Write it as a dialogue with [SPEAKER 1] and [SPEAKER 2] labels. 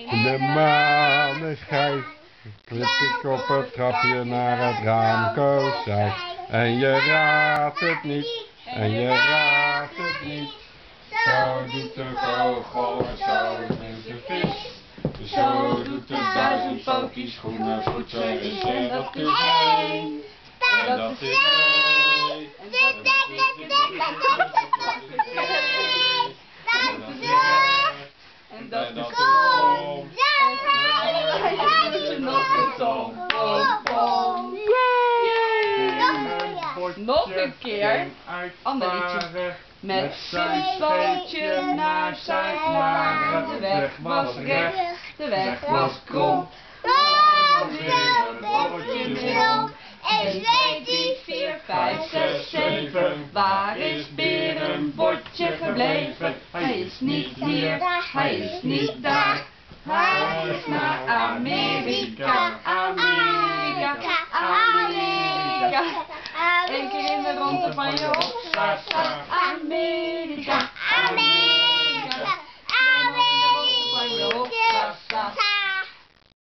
[SPEAKER 1] De maneschijn klip ik op het trapje naar het raamkozijn. En je raadt het niet, en je raadt het niet. Zo doet de vogel en zo doet de vis. Zo doet de duizendpootjes groene voeten is en dat is één. En dat is twee. En dat is kom.
[SPEAKER 2] Nog een keer. Ander liedje. Met zijn pootje naar Zuid-Laren. De weg was recht, de weg was krom. Weer een potje rond. 1, 2, 3, 4, 5, 6, 7. Waar is Berenbotje gebleven? Hij is niet hier, hij is niet daar. Hij is naar Amerika, Amerika, Amerika. Eén keer in de ronde van je hoofd. Amerika, Amerika.